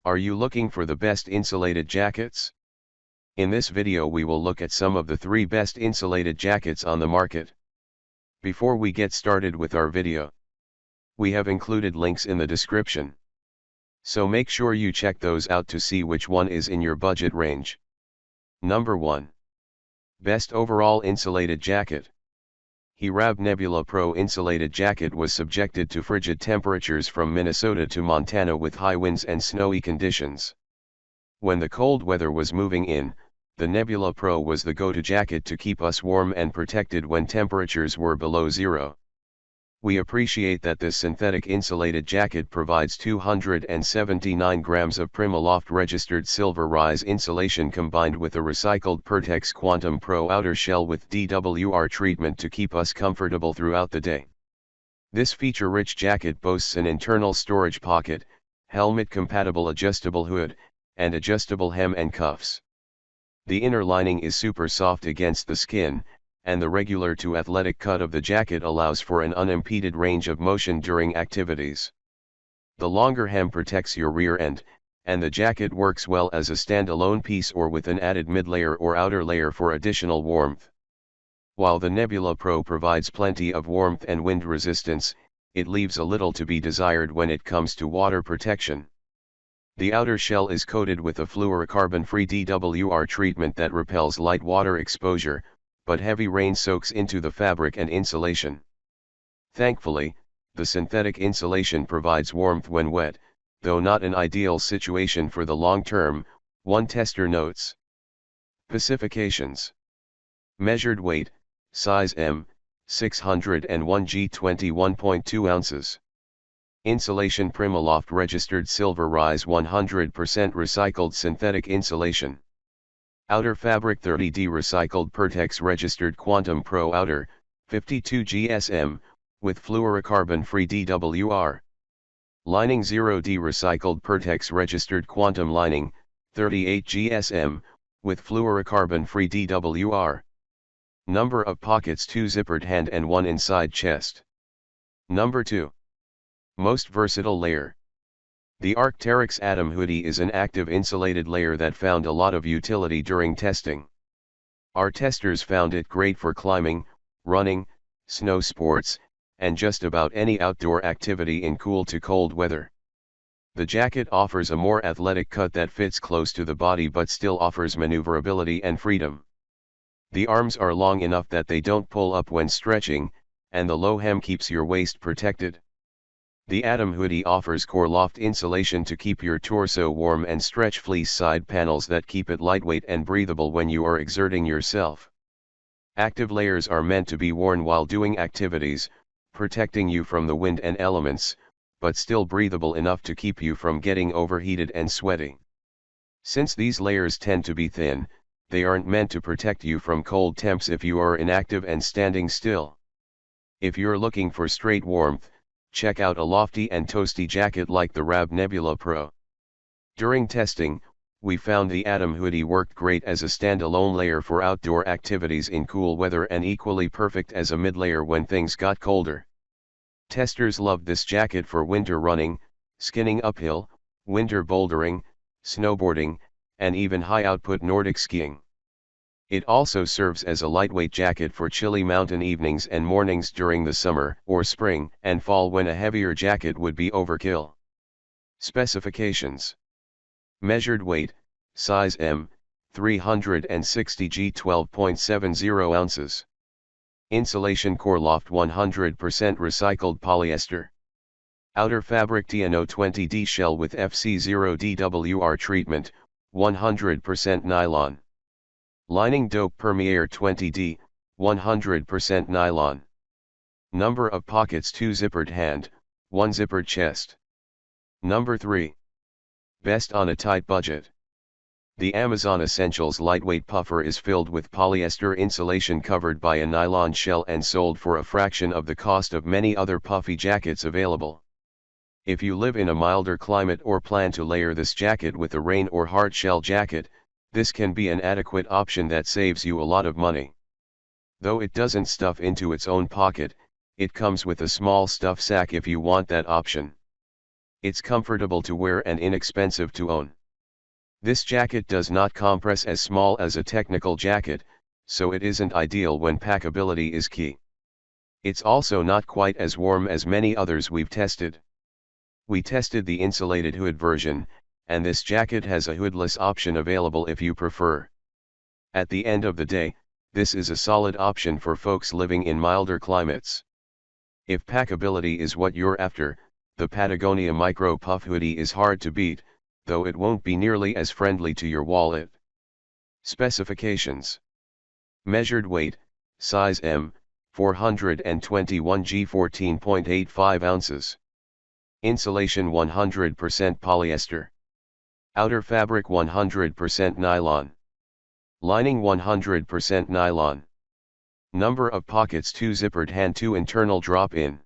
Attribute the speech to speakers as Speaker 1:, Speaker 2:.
Speaker 1: Are you looking for the best insulated jackets? In this video we will look at some of the 3 best insulated jackets on the market. Before we get started with our video, we have included links in the description. So make sure you check those out to see which one is in your budget range. Number 1. Best Overall Insulated Jacket. Hirab Nebula Pro Insulated Jacket was subjected to frigid temperatures from Minnesota to Montana with high winds and snowy conditions. When the cold weather was moving in, the Nebula Pro was the go-to jacket to keep us warm and protected when temperatures were below zero. We appreciate that this synthetic insulated jacket provides 279 grams of PrimaLoft registered silver rise insulation combined with a recycled Pertex Quantum Pro outer shell with DWR treatment to keep us comfortable throughout the day. This feature-rich jacket boasts an internal storage pocket, helmet-compatible adjustable hood, and adjustable hem and cuffs. The inner lining is super soft against the skin, and the regular to athletic cut of the jacket allows for an unimpeded range of motion during activities. The longer hem protects your rear end, and the jacket works well as a standalone piece or with an added mid-layer or outer layer for additional warmth. While the Nebula Pro provides plenty of warmth and wind resistance, it leaves a little to be desired when it comes to water protection. The outer shell is coated with a fluorocarbon-free DWR treatment that repels light water exposure, but heavy rain soaks into the fabric and insulation. Thankfully, the synthetic insulation provides warmth when wet, though not an ideal situation for the long term, one tester notes. Specifications. Measured weight, size M, 601 g 21.2 ounces. Insulation PrimaLoft registered silver rise 100% recycled synthetic insulation. Outer fabric 30D recycled Pertex registered Quantum Pro outer, 52 GSM, with fluorocarbon-free DWR. Lining 0D recycled Pertex registered Quantum lining, 38 GSM, with fluorocarbon-free DWR. Number of pockets 2 zippered hand and 1 inside chest. Number 2. Most versatile layer. The Arc'teryx Atom hoodie is an active insulated layer that found a lot of utility during testing. Our testers found it great for climbing, running, snow sports, and just about any outdoor activity in cool to cold weather. The jacket offers a more athletic cut that fits close to the body but still offers maneuverability and freedom. The arms are long enough that they don't pull up when stretching, and the low hem keeps your waist protected. The Atom hoodie offers CoreLoft insulation to keep your torso warm and stretch fleece side panels that keep it lightweight and breathable when you are exerting yourself. Active layers are meant to be worn while doing activities, protecting you from the wind and elements, but still breathable enough to keep you from getting overheated and sweaty. Since these layers tend to be thin, they aren't meant to protect you from cold temps if you are inactive and standing still. If you're looking for straight warmth, check out a lofty and toasty jacket like the Hirab Nebula Pro. During testing, we found the Atom hoodie worked great as a standalone layer for outdoor activities in cool weather and equally perfect as a mid-layer when things got colder. Testers loved this jacket for winter running, skinning uphill, winter bouldering, snowboarding, and even high-output Nordic skiing. It also serves as a lightweight jacket for chilly mountain evenings and mornings during the summer or spring and fall when a heavier jacket would be overkill. Specifications. Measured weight, size M, 360 g 12.70 ounces. Insulation CoreLoft 100% recycled polyester. Outer fabric TNO 20D shell with FC0 DWR treatment, 100% nylon. Lining Dope Permeaire 20D, 100% nylon. Number of pockets 2 zippered hand, 1 zippered chest. Number 3. Best on a tight budget. The Amazon Essentials lightweight puffer is filled with polyester insulation covered by a nylon shell and sold for a fraction of the cost of many other puffy jackets available. If you live in a milder climate or plan to layer this jacket with a rain or hard shell jacket, this can be an adequate option that saves you a lot of money. Though it doesn't stuff into its own pocket, it comes with a small stuff sack if you want that option. It's comfortable to wear and inexpensive to own. This jacket does not compress as small as a technical jacket, so it isn't ideal when packability is key. It's also not quite as warm as many others we've tested. We tested the insulated hood version, and this jacket has a hoodless option available if you prefer. At the end of the day, this is a solid option for folks living in milder climates. If packability is what you're after, the Patagonia Micro Puff Hoodie is hard to beat, though it won't be nearly as friendly to your wallet. Specifications: measured weight, size M, 421 g 14.85 ounces. Insulation 100% polyester. Outer fabric 100% nylon. Lining 100% nylon. Number of pockets: 2 zippered hand, 2 internal drop-in.